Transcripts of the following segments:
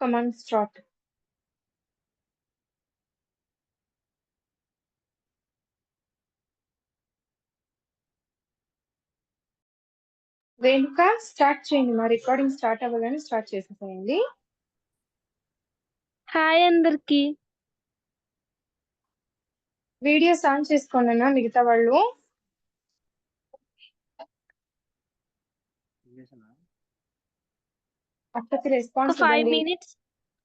Come on, start. Renuka start చేయండి. మా recording start అవ్వగానే స్టార్ట్ చేసేసేయండి. హాయ్ అందరికి. వీడియోస్ ఆన్ చేసుకోండి అన్న మిగతా వాళ్ళు. అక్కకి రెస్పాన్స్ ఇవ్వండి.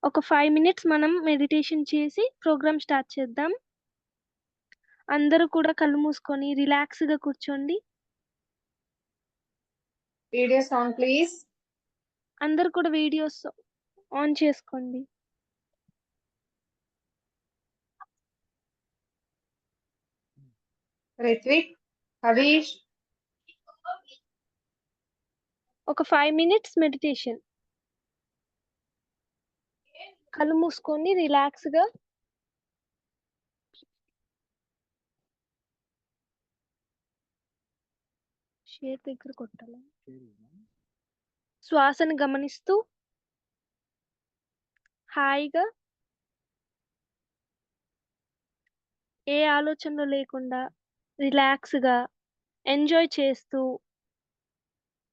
ఒక 5 మినిట్స్ మనం మెడిటేషన్ చేసి ప్రోగ్రామ్ స్టార్ట్ చేద్దాం. అందరూ కూడా కళ్ళు మూసుకొని రిలాక్స్ గా కూర్చోండి. Videos on please. అందరూ కూడా వీడియోస్ ఆన్ చేసుకోండి. రిత్విక్, హరీష్. ఒక 5 మినిట్స్ మెడిటేషన్. కళ్ళు మూసుకొని రిలాక్స్ గా షేర్ దగ్గర కొట్టాలి. శ్వాసను గమనిస్తూ హాయిగా ఏ ఆలోచనలు లేకుండా రిలాక్స్ గా ఎంజాయ్ చేస్తూ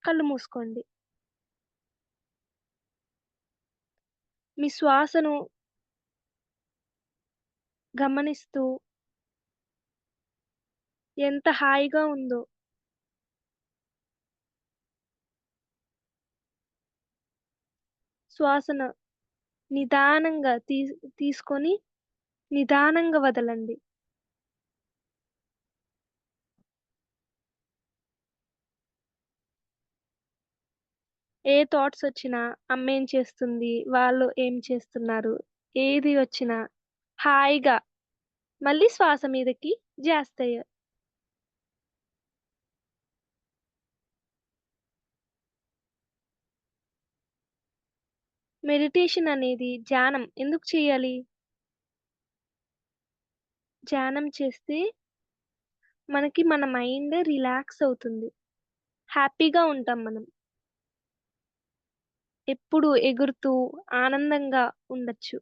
కళ్ళు మూసుకోండి. మీ శ్వాసను గమనిస్తూ ఎంత హాయిగా ఉందో శ్వాసను నిదానంగా తీసుకొని నిదానంగా వదలండి. ఏ థాట్స్ వచ్చినా అమ్మ ఏం చేస్తుంది, వాళ్ళు ఏం చేస్తున్నారు, ఏది వచ్చినా హాయిగా మళ్ళీ శ్వాస మీదకి జాస్తాయి. మెడిటేషన్ అనేది ధ్యానం ఎందుకు చేయాలి? ధ్యానం చేస్తే మనకి మన మైండ్ రిలాక్స్ అవుతుంది. హ్యాపీగా ఉంటాం మనం. ఎప్పుడు ఎగురుతూ ఆనందంగా ఉండొచ్చు.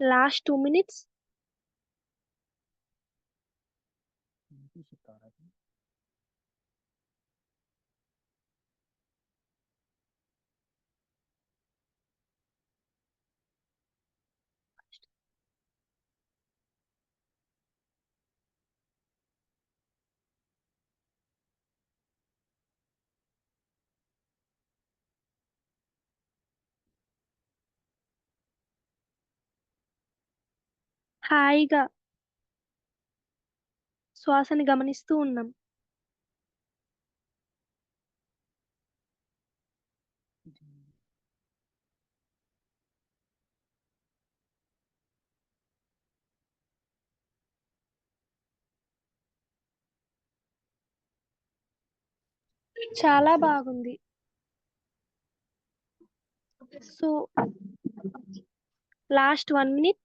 Last 2 minutes. హాయిగా శ్వాసని గమనిస్తూ ఉన్నాం. చాలా బాగుంది. So last 1 minute.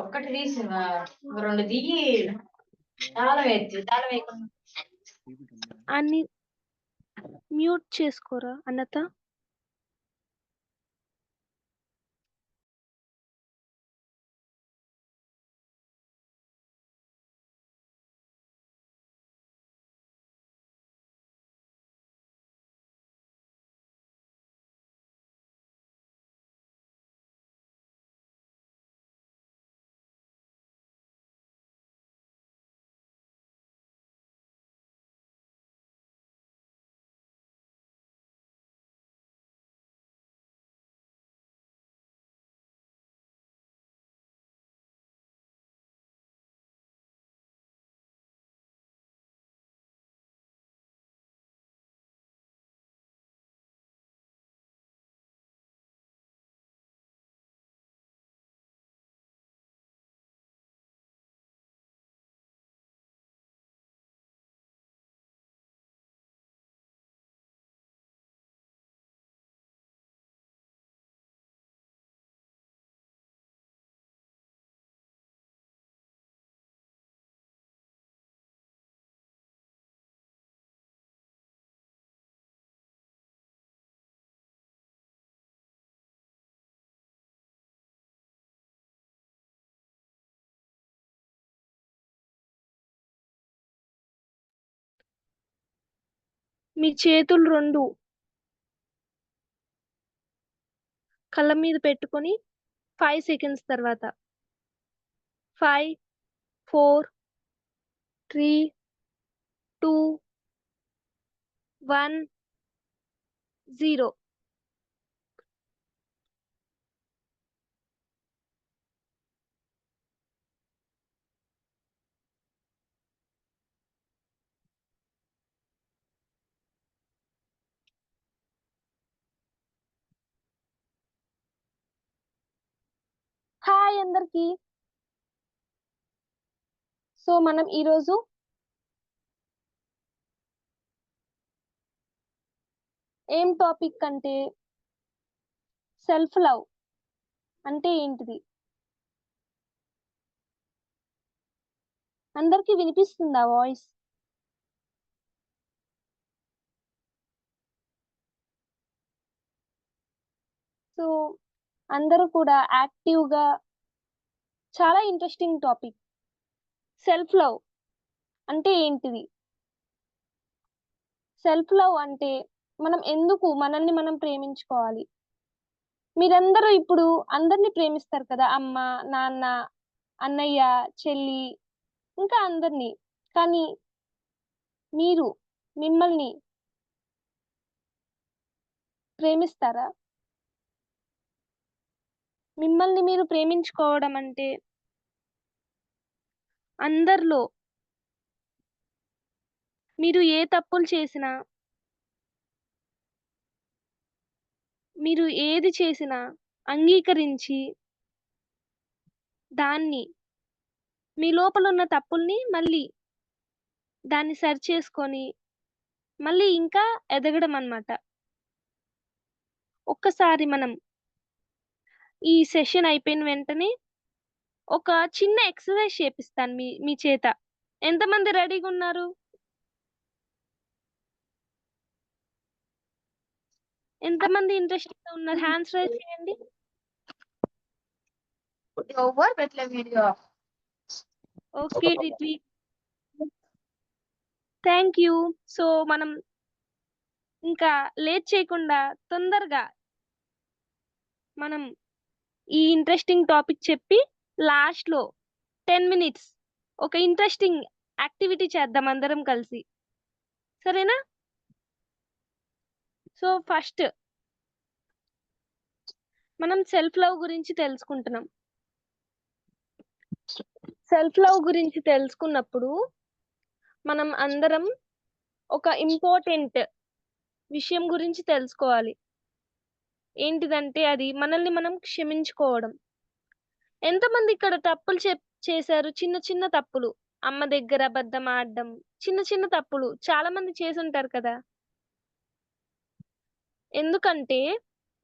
ఒక్కటి తీసి రెండు దిగి తాళం వేయకుండా అన్ని మ్యూట్ చేసుకోరా అన్నత. మీ చేతులు 2 కళ్ళ మీద పెట్టుకొని 5 సెకండ్స్ తర్వాత 5, 4, 3, 2, 1, 0. హాయ్ అందరికి. సో మనం ఈరోజు ఏం టాపిక్ అంటే సెల్ఫ్ లవ్ అంటే ఏంటిది. అందరికి వినిపిస్తుందా వాయిస్? సో అందరూ కూడా యాక్టివ్గా, చాలా ఇంట్రెస్టింగ్ టాపిక్. సెల్ఫ్ లవ్ అంటే ఏంటిది? సెల్ఫ్ లవ్ అంటే మనం ఎందుకు మనల్ని మనం ప్రేమించుకోవాలి. మీరందరూ ఇప్పుడు అందరినీ ప్రేమిస్తారు కదా, అమ్మ, నాన్న, అన్నయ్య, చెల్లి, ఇంకా అందరినీ. కానీ మీరు మిమ్మల్ని ప్రేమిస్తారా? మిమ్మల్ని మీరు ప్రేమించుకోవడం అంటే అందరిలో మీరు ఏ తప్పులు చేసినా, మీరు ఏది చేసినా అంగీకరించి దాన్ని, మీ లోపల ఉన్న తప్పుల్ని మళ్ళీ దాన్ని సరి చేసుకొని మళ్ళీ ఇంకా ఎదగడం అన్నమాట. ఒక్కసారి మనం ఈ సెషన్ అయిపోయిన వెంటనే ఒక చిన్న ఎక్సర్సైజ్ చేపిస్తాను మీ చేత. ఎంతమంది రెడీగా ఉన్నారు? ఎంతమంది ఇంట్రెస్టింగ్ గా ఉన్నారు? హ్యాండ్స్ రైజ్ చేయండి. Okay Ritvi, thank you. So మనం ఇంకా లేట్ చేయకుండా తొందరగా మనం ఈ ఇంట్రెస్టింగ్ టాపిక్ చెప్పి లాస్ట్ లో 10 మినిట్స్ ఒక ఇంట్రెస్టింగ్ యాక్టివిటీ చేద్దాం అందరం కలిసి, సరేనా? సో ఫస్ట్ మనం సెల్ఫ్ లవ్ గురించి తెలుసుకుంటున్నాం. సెల్ఫ్ లవ్ గురించి తెలుసుకున్నప్పుడు మనం అందరం ఒక ఇంపార్టెంట్ విషయం గురించి తెలుసుకోవాలి. ఏంటిదంటే అది మనల్ని మనం క్షమించుకోవడం. ఎంతమంది ఇక్కడ తప్పులు చేశారు? చిన్న చిన్న తప్పులు, అమ్మ దగ్గర అబద్ధం ఆడడం, చిన్న చిన్న తప్పులు చాలా మంది చేసి ఉంటారు కదా. ఎందుకంటే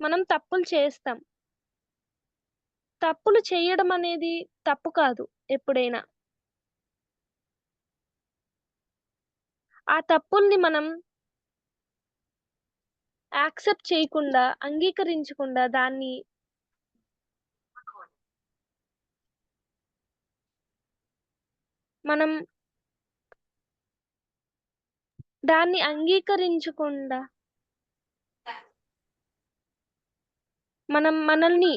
మనం తప్పులు చేస్తాం. తప్పులు చేయడం అనేది తప్పు కాదు ఎప్పుడైనా. ఆ తప్పుల్ని మనం యాక్సెప్ట్ చేయకుండా, అంగీకరించకుండా దాన్ని మనం అంగీకరించకుండా మనం మనల్ని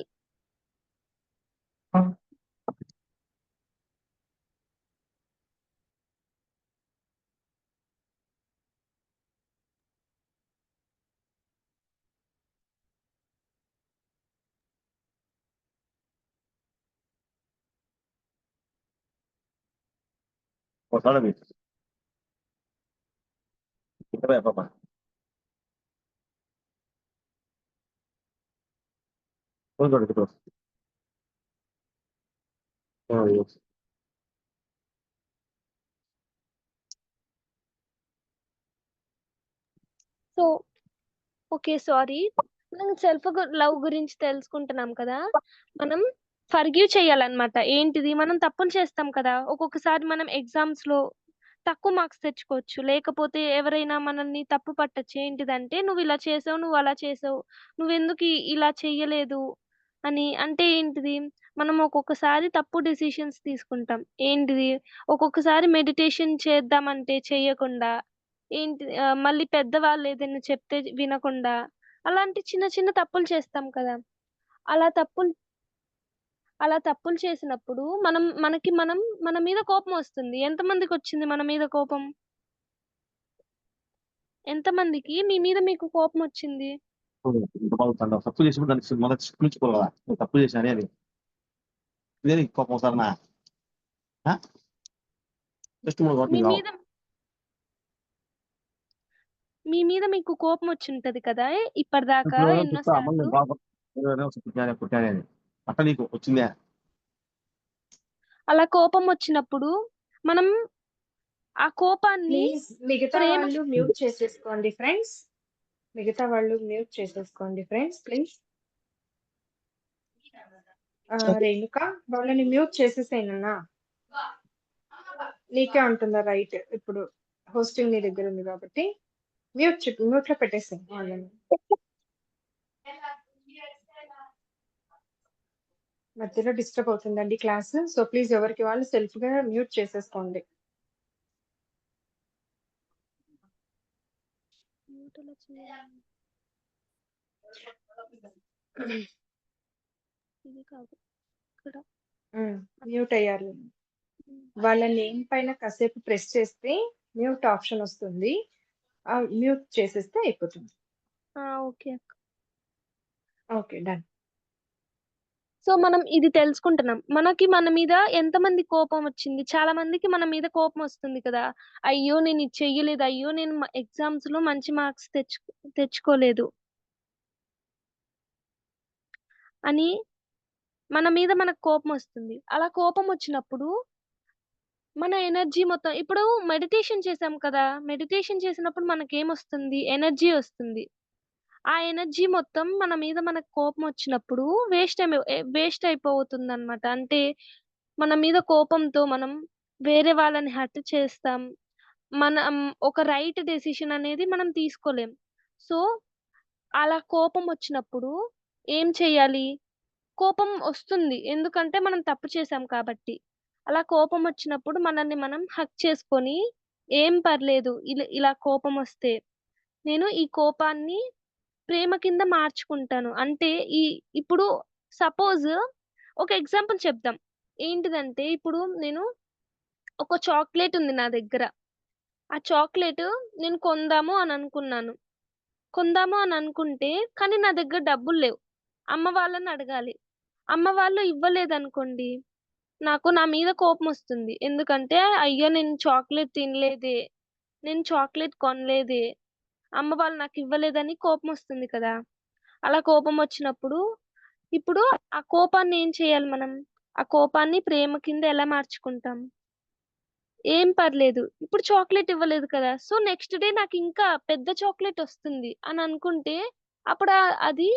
Posada vez. Kita bayar apa? Oh, udah gitu. Oh, iya. So okay sorry, మనం సెల్ఫ్ లవ్ గురించి తెలుసుకుంటున్నాం కదా. మనం ఫర్గివ్ చేయాలన్నమాట. ఏంటిది? మనం తప్పులు చేస్తాం కదా, ఒక్కొక్కసారి మనం ఎగ్జామ్స్ లో తక్కువ మార్క్స్ తెచ్చుకోవచ్చు, లేకపోతే ఎవరైనా మనల్ని తప్పు పట్టచ్చు. ఏంటిదంటే నువ్వు ఇలా చేసావు, నువ్వు అలా చేసావు, నువ్వెందుకు ఇలా చెయ్యలేదు అని. అంటే ఏంటిది? మనం ఒక్కొక్కసారి తప్పు డెసిషన్స్ తీసుకుంటాం. ఏంటిది? ఒక్కొక్కసారి మెడిటేషన్ చేద్దామంటే చెయ్యకుండా, మళ్ళీ పెద్దవాళ్ళు ఏదైనా చెప్తే వినకుండా అలాంటి చిన్న చిన్న తప్పులు చేస్తాం కదా! అలా తప్పులు అలా తప్పులు చేసినప్పుడు మన మీద కోపం వస్తుంది. ఎంతమందికొచ్చింది మన మీద కోపం? ఎంతమందికి మీ మీద మీకు కోపం వచ్చింది? ఇంత బాగుంటాడు తప్పు చేసినప్పుడు దానికి మళ్ళీ క్షమించుకోవాలి కదా నేను తప్పు చేశాను అని ఇదే నీకు కోపం వస్తారనా జస్ట్ మూడు మీ కోపం మీద మీ మీద మీకు కోపం వచ్చుంటది కదా! ఇప్పటిదాకా ఎన్నో సార్లు. పుట్టానే అని అట్లా నీకు వచ్చిందే అలా కోపం వచ్చినప్పుడు మనం ఆ కోపాన్ని ప్లీజ్ మిగతా ప్రేమ వాళ్ళు మ్యూట్ చేసేసుకోండి ఫ్రెండ్స్. ప్లీజ్. రేణుక వాళ్ళని మ్యూట్ చేసేసేయనన్నా. నీకే ఉంటుందా రైట్ ఇప్పుడు హోస్టింగ్ నీ దగ్గర ఉంది కాబట్టి మ్యూట్ లో పెట్టేసాయి వాళ్ళని. మధ్యలో డిస్టర్బ్ అవుతుందండి క్లాస్. సో ప్లీజ్ ఎవరికి వాళ్ళు సెల్ఫ్ గా మ్యూట్ చేసేసుకోండి. ఇది కాదు ఇక్కడ మ్యూట్ అయ్యారు. వాళ్ళ నేమ్ పైన కాసేపు ప్రెస్ చేస్తే మ్యూట్ ఆప్షన్ వస్తుంది. మ్యూట్ చేసేస్తే అయిపోతుంది. ఓకే అక్క. Okay done. సో మనం ఇది తెలుసుకుంటున్నాం. మన మీద ఎంతమంది కోపం వచ్చింది? చాలా మందికి మన మీద కోపం వస్తుంది కదా! అయ్యో నేను ఇది చెయ్యలేదు. అయ్యో నేను ఎగ్జామ్స్ లో మంచి మార్క్స్ తెచ్చుకోలేదు అని మన మీద మనకు కోపం వస్తుంది. అలా కోపం వచ్చినప్పుడు మన ఎనర్జీ మొత్తం ఇప్పుడు మెడిటేషన్ చేసాం కదా! మెడిటేషన్ చేసినప్పుడు మనకేమొస్తుంది? ఎనర్జీ వస్తుంది. ఆ ఎనర్జీ మొత్తం మన మీద మనకు కోపం వచ్చినప్పుడు వేస్ట్ అయిపోతుందన్నమాట. అంటే మన మీద కోపంతో మనం వేరే వాళ్ళని హర్ట్ చేస్తాం. మనం ఒక రైట్ డెసిషన్ అనేది మనం తీసుకోలేం. సో, అలా కోపం వచ్చినప్పుడు ఏం చేయాలి? కోపం వస్తుంది. ఎందుకంటే మనం తప్పు చేశాం కాబట్టి. అలా కోపం వచ్చినప్పుడు మనల్ని మనం హగ్ చేసుకొని, ఏం పర్లేదు ఇలా కోపం వస్తే, నేను ఈ కోపాన్ని ప్రేమ కింద మార్చుకుంటాను. అంటే ఇప్పుడు సపోజ్ ఒక ఎగ్జాంపుల్ చెప్దాం. ఏంటిదంటే ఇప్పుడు నేను ఒక చాక్లేట్ ఉంది నా దగ్గర. ఆ చాక్లేట్ నేను కొందాము అని అనుకుంటే కానీ నా దగ్గర డబ్బులు లేవు. అమ్మ వాళ్ళని అడగాలి. అమ్మ వాళ్ళు ఇవ్వలేదనుకోండి, నాకు నా మీద కోపమొస్తుంది. ఎందుకంటే అయ్యో! నేను చాక్లేట్ తినలేదే, నేను చాక్లేట్ కొనలేదే, అమ్మ వాళ్ళు నాకివ్వలేదని కోపమొస్తుంది కదా! అలా కోపమొచ్చినప్పుడు, ఇప్పుడు ఆ కోపాన్ని ఏం చేయాలి మనం? ఆ కోపాన్ని ప్రేమ కింద ఎలా మార్చుకుంటాం? ఏం పర్లేదు. ఇప్పుడు చాక్లేట్ ఇవ్వలేదు కదా! సో, నెక్స్ట్ డే నాకింకా పెద్ద చాక్లేట్ ఒస్తుంది అని అనుకుంటే, అప్పుడు అది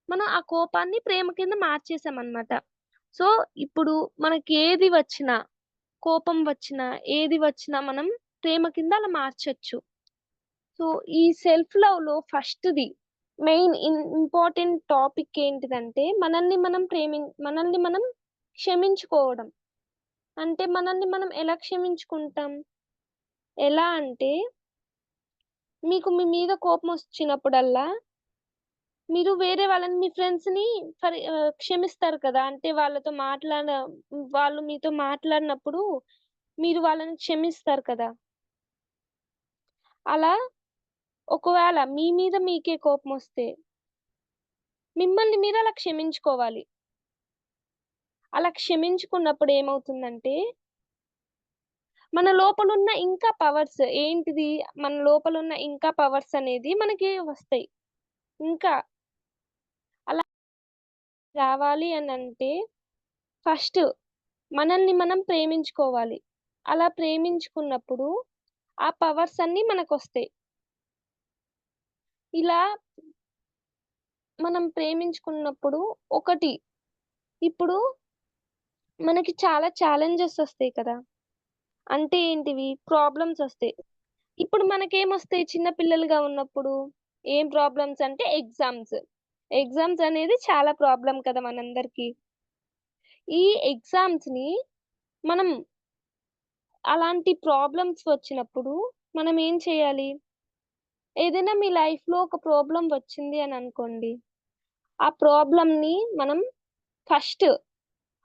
మనం ఆ కోపాన్ని ప్రేమ కింద మార్చేసామన్నమాట. సో, ఇప్పుడు మనకేది వచ్చినా, కోపం వచ్చినా, ఏది వచ్చినా మనం ప్రేమ కింద అలా మార్చొచ్చు. సో, ఈ సెల్ఫ్ లవ్‌లో ఫస్ట్‌ది మెయిన్ ఇంపార్టెంట్ టాపిక్ ఏంటిదంటే, మనల్ని మనం క్షమించుకోవడం. అంటే మనల్ని మనం ఎలా క్షమించుకుంటాం? ఎలా అంటే, మీకు మీ మీద కోపమొచ్చినప్పుడల్లా, మీరు వేరే వాళ్ళని మీ ఫ్రెండ్స్‌ని క్షమిస్తారు కదా! అంటే వాళ్ళు మీతో మాట్లాడినప్పుడు మీరు వాళ్ళని క్షమిస్తారు కదా! అలా ఒకవేళ మీ మీద మీకే కోపమొస్తే, మిమ్మల్ని మీరు అలా క్షమించుకోవాలి. అలా క్షమించుకున్నప్పుడు ఏమవుతుందంటే, మన లోపలున్న ఇంకా పవర్స్ ఏంటిది? మన లోపలున్న ఇంకా పవర్స్ అనేది మనకి వస్తాయి. ఇంకా అలా రావాలి అనంటే ఫస్ట్ మనల్ని మనం ప్రేమించుకోవాలి. అలా ప్రేమించుకున్నప్పుడు ఆ పవర్స్ అన్నీ మనకొస్తాయి. ఇలా మనం ప్రేమించుకున్నప్పుడు ఒకటి ఇప్పుడు మనకి చాలా ఛాలెంజెస్ ఒస్తాయి కదా! అంటే ఏంటివి? ప్రాబ్లమ్స్ ఒస్తాయి. ఇప్పుడు మనకేమొస్తాయి చిన్న పిల్లలుగా ఉన్నప్పుడు? ఏం ప్రాబ్లమ్స్ అంటే ఎగ్జామ్స్. ఎగ్జామ్స్ అనేది చాలా ప్రాబ్లమ్ కదా మనందరికీ. ఈ ఎగ్జామ్స్‌ని మనం అలాంటి ప్రాబ్లమ్స్ వచ్చినప్పుడు మనం ఏం చేయాలి? ఏదైనా మీ లైఫ్‌లో ఒక ప్రాబ్లమ్ వచ్చింది అని అనుకోండి. ఆ ప్రాబ్లమ్‌ని మనం ఫస్ట్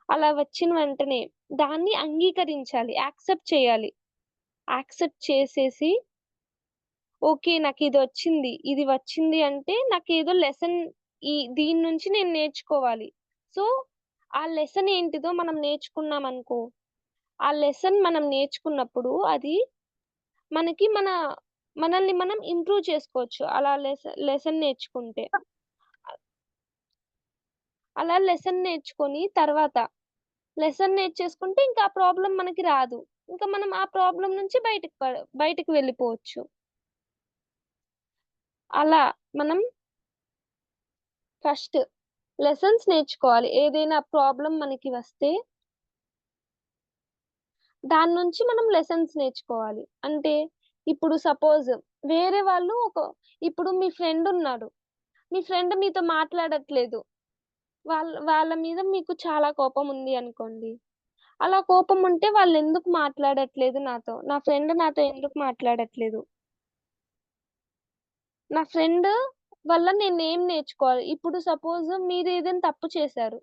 అలా వచ్చిన వెంటనే దాన్ని అంగీకరించాలి. యాక్సెప్ట్ చేయాలి. యాక్సెప్ట్ చేసేసి ఓకే. నాకిదొచ్చింది. ఇది వచ్చింది అంటే నాకేదో లెసన్ దీని నుంచి నేను నేర్చుకోవాలి. సో, ఆ లెసన్ ఏంటిదో మనం నేర్చుకున్నామనుకో, ఆ లెసన్ మనం నేర్చుకున్నప్పుడు అది మనకి మనల్ని మనం ఇంప్రూవ్ చేసుకోవచ్చు. అలా లెసన్ నేర్చుకుంటే. అలా లెసన్ నేర్చుకొని తర్వాత లెసన్ నేర్చేసుకుంటే ఇంకా ఆ ప్రాబ్లమ్ మనకి రాదు. ఇంకా మనం ఆ ప్రాబ్లమ్ నుంచి బయటికి వెళ్ళిపోవచ్చు. అలా మనం ఫస్ట్ లెసన్స్ నేర్చుకోవాలి. ఏదైనా ప్రాబ్లమ్ మనకి వస్తే దాని నుంచి మనం లెసన్స్ నేర్చుకోవాలి. అంటే ఇప్పుడు సపోజ్ వేరే వాళ్ళు ఇప్పుడు మీ ఫ్రెండ్ ఉన్నాడు. మీ ఫ్రెండ్ మీతో మాట్లాడట్లేదు. వాళ్ళ మీద మీకు చాలా కోపం ఉంది అనుకోండి. అలా కోపం ఉంటే వాళ్ళెందుకు మాట్లాడట్లేదు నాతో? నా ఫ్రెండ్ నాతో ఎందుకు మాట్లాడట్లేదు? నా ఫ్రెండ్ వల్ల నేనేం నేర్చుకోవాలి? ఇప్పుడు సపోజ్ మీరేదైనా తప్పు చేశారు.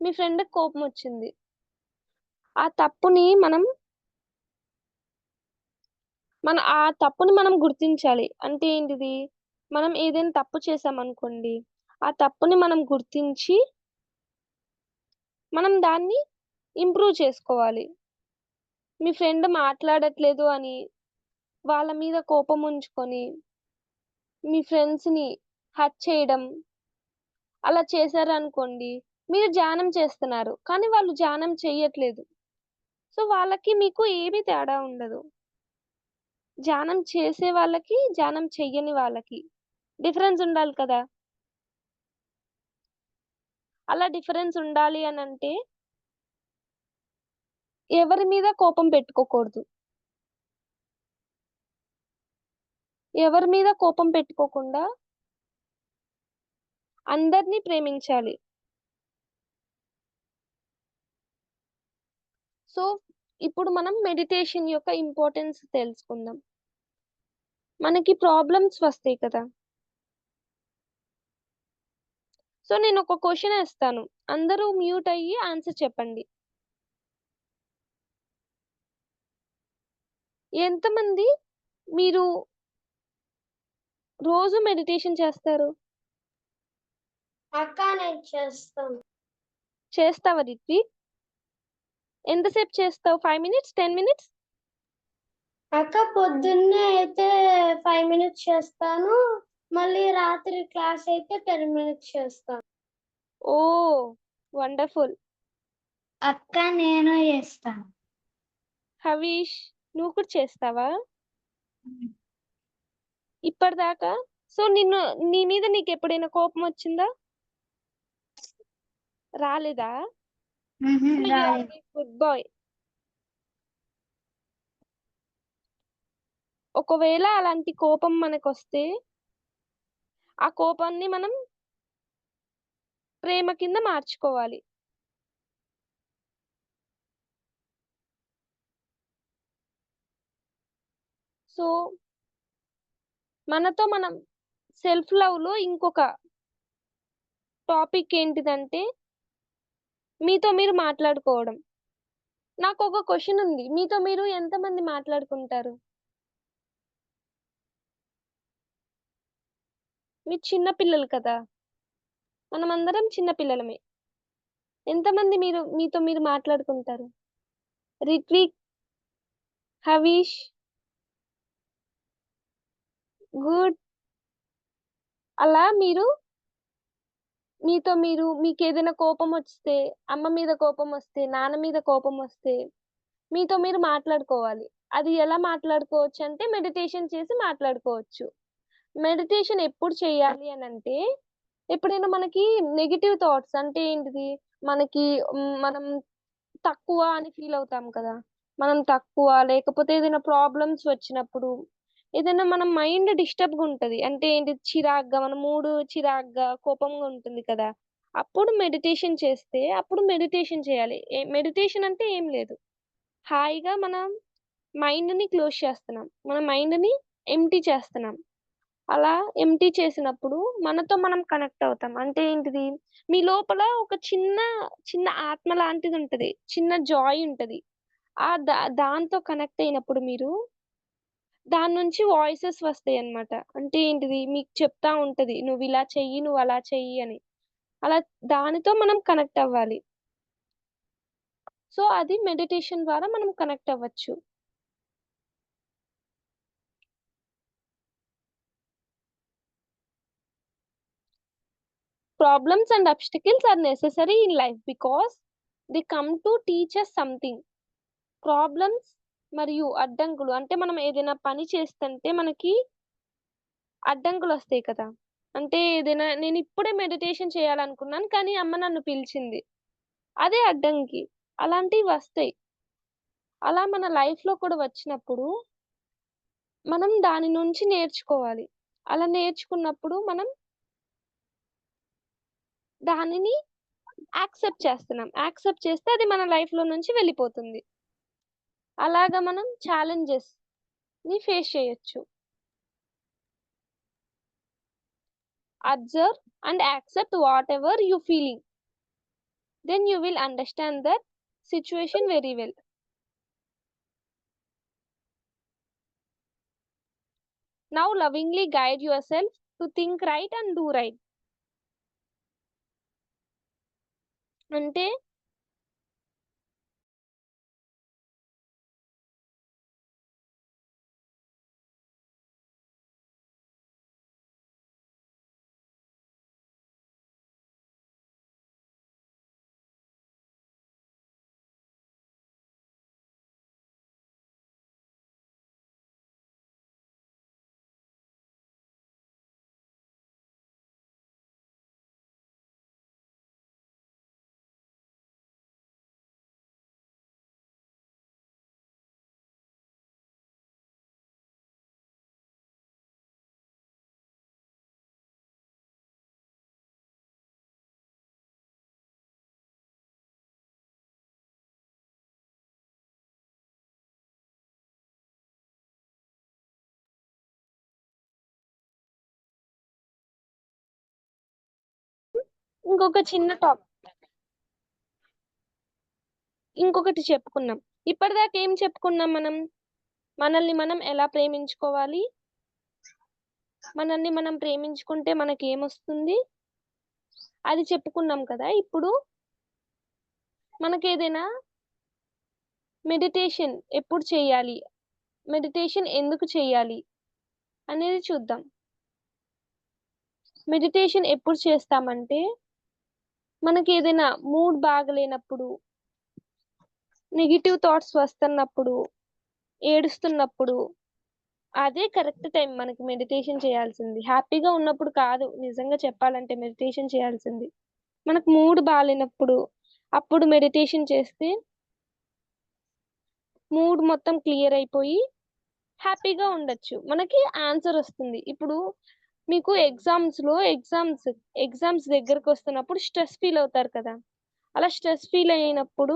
మీ ఫ్రెండ్‌కి కోపమొచ్చింది. ఆ తప్పుని ఆ తప్పుని మనం గుర్తించాలి. అంటే ఏంటిది? మనం ఏదైనా తప్పు చేశామనుకోండి. ఆ తప్పుని మనం గుర్తించి, మనం దాన్ని ఇంప్రూవ్ చేసుకోవాలి. మీ ఫ్రెండ్ మాట్లాడట్లేదు అని వాళ్ళ మీద కోపం ఉంచుకొని, మీ ఫ్రెండ్స్‌ని హర్ట్ చేయడం అలా చేశారనుకోండి. మీరు ధ్యానం చేస్తున్నారు. కానీ వాళ్ళు ధ్యానం చెయ్యట్లేదు. సో, వాళ్ళకి మీకు ఏమి తేడా ఉండదు. ధ్యానం చేసే వాళ్ళకి, ధ్యానం చెయ్యని వాళ్ళకి డిఫరెన్స్ ఉండాలి కదా! అలా డిఫరెన్స్ ఉండాలి అనంటే ఎవరి మీద కోపం పెట్టుకోకూడదు. ఎవరి మీద కోపం పెట్టుకోకుండా అందరిని ప్రేమించాలి. సో, ఇప్పుడు మనం మెడిటేషన్ యొక్క ఇంపార్టెన్స్ తెలుసుకుందాం. మనకి ప్రాబ్లమ్స్ వస్తాయి కదా! సో, నేనొక క్వెషన్ ఏస్తాను. అందరూ మ్యూట్ అయ్యి ఆన్సర్ చెప్పండి. ఎంతమంది మీరు రోజు మెడిటేషన్ చేస్తారు? అక్క నేను చేస్తాను. చేస్తావా రిత్విక్? ఎంతసేపు చేస్తావు? 5 మినిట్స్? 10 మినిట్స్? అక్క పొద్దున్నే అయితే 5 మినిట్స్ చేస్తాను. మళ్ళీ రాత్రి క్లాస్ అయితే 10 మినిట్స్ చేస్తాను. ఓహ్! వండర్‌ఫుల్. అక్క నేను చేస్తాను. హవీష్ నువ్వు కూడా చేస్తావా? ఇప్పటిదాకా? సో, నీ మీద నీకెప్పుడైనా కోపమొచ్చిందా? రాలేదా? సో, యూ ఆర్ రాలేదు. Very good boy. ఒకవేళ అలాంటి కోపం మనకొస్తే, ఆ కోపాన్ని మనం ప్రేమ కింద మార్చుకోవాలి. సో, మనతో మనం సెల్ఫ్ లవ్‌లో ఇంకొక టాపిక్ ఏంటిదంటే, మీతో మీరు మాట్లాడుకోవడం. నాకొక క్వెషన్ ఉంది. మీతో మీరు ఎంతమంది మాట్లాడుకుంటారు? మీరు చిన్న పిల్లలు కదా! మనమందరం చిన్న పిల్లలమే. ఎంతమంది మీతో మీరు మాట్లాడుకుంటారు? రిత్విక్, హవీష్ గుడ్. అలా మీతో మీరు మీకేదైనా కోపమొస్తే, అమ్మ మీద కోపమొస్తే, నాన్న మీద కోపమొస్తే, మీతో మీరు మాట్లాడుకోవాలి. అది ఎలా మాట్లాడుకోవచ్చంటే మెడిటేషన్ చేసి మాట్లాడుకోవచ్చు. మెడిటేషన్ ఎప్పుడు చేయాలి అనంటే, ఎప్పుడైనా మనకి నెగెటివ్ థాట్స్ అంటే ఏంటిది? మనకి మనం తక్కువ అని ఫీల్ అవుతాం కదా! మనం తక్కువ లేకపోతే ఏదైనా ప్రాబ్లమ్స్ వచ్చినప్పుడు, ఏదైనా మన మైండ్ డిస్టర్బ్‌గా ఉంటది. అంటే ఏంటి చిరాగ్గా మన మూడ్ చిరాగ్గా, కోపంగా ఉంటుంది కదా! అప్పుడు మెడిటేషన్ చేస్తే అప్పుడు మెడిటేషన్ చేయాలి. మెడిటేషన్ అంటే ఏం లేదు. హాయిగా మైండ్ని క్లోజ్ చేస్తున్నాం, మన మైండ్ని ఎంటీ చేస్తున్నాం. అలా ఎంటీ చేసినప్పుడు మనతో మనం కనెక్ట్ అవుతాం. అంటే ఏంటిది, మీ లోపల ఒక చిన్న చిన్న ఆత్మ లాంటిది ఉంటది, చిన్న జాయ్ ఉంటది. దాంతో కనెక్ట్ అయినప్పుడు మీరు దాని నుంచి వాయిసెస్ వస్తాయి అన్నమాట. అంటే ఏంటిది, మీకు చెప్తా ఉంటది, నువ్వు ఇలా చెయ్యి, నువ్వు అలా చెయ్యి అని. అలా దానితో మనం కనెక్ట్ అవ్వాలి. సో అది మెడిటేషన్ ద్వారా మనం కనెక్ట్ అవ్వచ్చు. Problems and obstacles are necessary in life because they come to teach us something. Problems మరియు అడ్డంకులు అంటే మనం ఏదైనా పని చేస్తుంటే మనకి అడ్డంకులు వస్తాయి కదా. అంటే ఏదైనా నేను ఇప్పుడే మెడిటేషన్ చేయాలనుకున్నాను కానీ అమ్మ నన్ను పిలిచింది, అదే అడ్డంకి. అలాంటివి వస్తాయి. అలా మన లైఫ్ లో కూడా వచ్చినప్పుడు మనం దాని నుంచి నేర్చుకోవాలి. అలా నేర్చుకున్నప్పుడు మనం దానిని యాక్సెప్ట్ చేస్తున్నాం. యాక్సెప్ట్ చేస్తే అది మన లైఫ్ లో నుంచి వెళ్ళిపోతుంది. అలాగా మనం ఛాలెంజెస్ ని ఫేస్ చేయొచ్చు. Observe and accept whatever you feeling, then you will understand that situation very well. Now lovingly guide yourself to think right and do right. అంటే ఇంకొక చిన్న ఇంకొకటి చెప్పుకున్నాం. ఇప్పటిదాకా ఏం చెప్పుకున్నాం మనం? మనల్ని మనం ఎలా ప్రేమించుకోవాలి, మనల్ని మనం ప్రేమించుకుంటే మనకి ఏమొస్తుంది అది చెప్పుకున్నాం కదా. ఇప్పుడు మనకి ఏదైనా మెడిటేషన్ ఎప్పుడు చేయాలి, మెడిటేషన్ ఎందుకు చేయాలి అనేది చూద్దాం. మెడిటేషన్ ఎప్పుడు చేస్తామంటే మనకి ఏదైనా మూడ్ బాగలేనప్పుడు, నెగిటివ్ థాట్స్ వస్తున్నప్పుడు, ఏడుస్తున్నప్పుడు, అదే కరెక్ట్ టైం మనకి మెడిటేషన్ చేయాల్సింది. హ్యాపీగా ఉన్నప్పుడు కాదు నిజంగా చెప్పాలంటే మెడిటేషన్ చేయాల్సింది. మనకు మూడ్ బాగాలేనప్పుడు అప్పుడు మెడిటేషన్ చేస్తే మూడ్ మొత్తం క్లియర్ అయిపోయి హ్యాపీగా ఉండొచ్చు, మనకి ఆన్సర్ వస్తుంది. ఇప్పుడు మీకు ఎగ్జామ్స్ దగ్గరకు వస్తున్నప్పుడు స్ట్రెస్ ఫీల్ అవుతారు కదా. అలా స్ట్రెస్ ఫీల్ అయినప్పుడు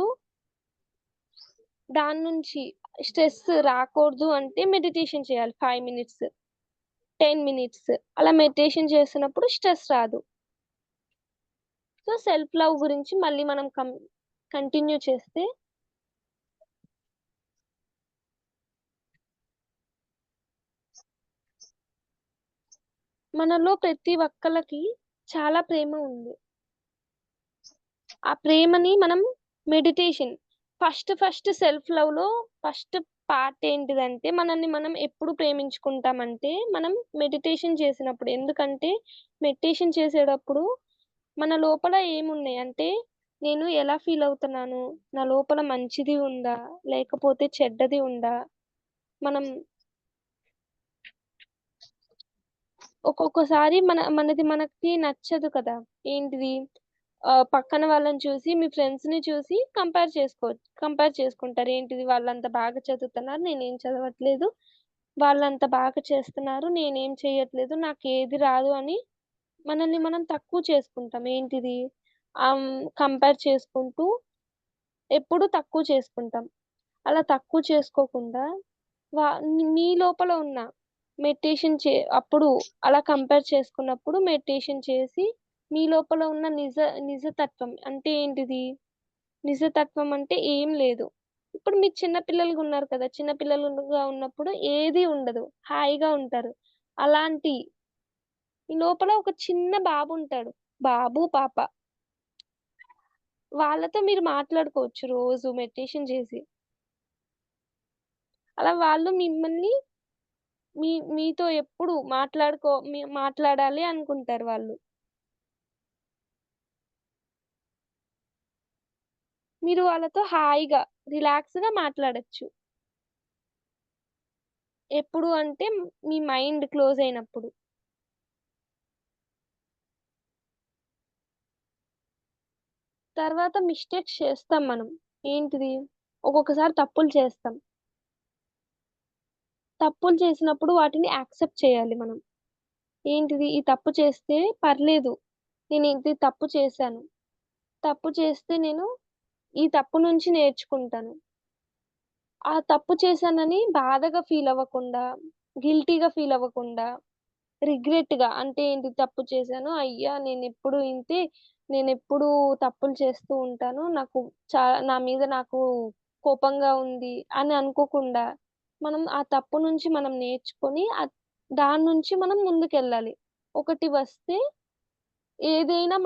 దాని నుంచి స్ట్రెస్ రాకూడదు అంటే మెడిటేషన్ చేయాలి. 5 minutes 10 minutes అలా మెడిటేషన్ చేస్తున్నప్పుడు స్ట్రెస్ రాదు. సో సెల్ఫ్ లవ్ గురించి మళ్ళీ మనం కంటిన్యూ చేస్తే మనలో ప్రతి ఒక్కరికి చాలా ప్రేమ ఉంది. ఆ ప్రేమని మనం మెడిటేషన్ ఫస్ట్ సెల్ఫ్ లవ్ లో ఫస్ట్ పార్ట్ ఏంటిదంటే మనల్ని మనం ఎప్పుడు ప్రేమించుకుంటామంటే మనం మెడిటేషన్ చేసినప్పుడు. ఎందుకంటే మెడిటేషన్ చేసేటప్పుడు మన లోపల ఏమున్నాయి అంటే నేను ఎలా ఫీల్ అవుతున్నాను, నా లోపల మంచిది ఉందా లేకపోతే చెడ్డది ఉందా, మనం ఒక్కొక్కసారి మనది మనకి నచ్చదు కదా. ఏంటిది, పక్కన వాళ్ళని చూసి మీ ఫ్రెండ్స్ ని చూసి కంపేర్ చేసుకుంటారు. ఏంటిది, వాళ్ళంత బాగా చదువుతున్నారు నేనేం చదవట్లేదు, వాళ్ళంత బాగా చేస్తున్నారు నేనేం చేయట్లేదు, నాకు ఏది రాదు అని మనల్ని మనం తక్కువ చేసుకుంటాం. ఏంటిది, కంపేర్ చేసుకుంటూ ఎప్పుడు తక్కువ చేసుకుంటాం. అలా తక్కువ చేసుకోకుండా మీ లోపల ఉన్న మెడిటేషన్ అప్పుడు అలా కంపేర్ చేసుకున్నప్పుడు మెడిటేషన్ చేసి మీ లోపల ఉన్న నిజతత్వం అంటే ఏంటిది? నిజతత్వం అంటే ఏం లేదు. ఇప్పుడు మీరు చిన్న పిల్లలుగా ఉన్నారు కదా! చిన్న పిల్లలుగా ఉన్నప్పుడు ఏది ఉండదు. హాయిగా ఉంటారు. అలాంటి మీ లోపల ఒక చిన్న బాబు ఉంటాడు. బాబు, పాప. వాళ్ళతో మీరు మాట్లాడుకోవచ్చు రోజు మెడిటేషన్ చేసి. అలా వాళ్ళు మిమ్మల్ని మీతో ఎప్పుడు మాట్లాడాలి అనుకుంటారు వాళ్ళు. మీరు వాళ్ళతో హాయిగా, రిలాక్స్‌గా మాట్లాడొచ్చు. ఎప్పుడు అంటే మీ మైండ్ క్లోజ్ అయినప్పుడు. తర్వాత మిస్టేక్స్ చేస్తాం మనం. ఏంటిది? ఒక్కొక్కసారి తప్పులు చేస్తాం. తప్పులు చేసినప్పుడు వాటిని యాక్సెప్ట్ చేయాలి మనం. ఏంటిది? ఈ తప్పు చేస్తే పర్లేదు. నేను ఇది తప్పు చేశాను. తప్పు చేస్తే నేను ఈ తప్పు నుంచి నేర్చుకుంటాను. ఆ తప్పు చేశానని బాధగా ఫీల్ అవ్వకుండా, గిల్టీగా ఫీల్ అవ్వకుండా, రిగ్రెట్‌గా అంటే ఏంటి తప్పు చేశాను. అయ్యా! నేనెప్పుడు ఇంతే. నేనెప్పుడూ తప్పులు చేస్తూ ఉంటాను. నా మీద నాకు కోపంగా ఉంది అని అనుకోకుండా, మనం ఆ తప్పు నుంచి మనం నేర్చుకొని దాని నుంచి మనం ముందుకెళ్ళాలి. ఒకటి వస్తే ఏదైనా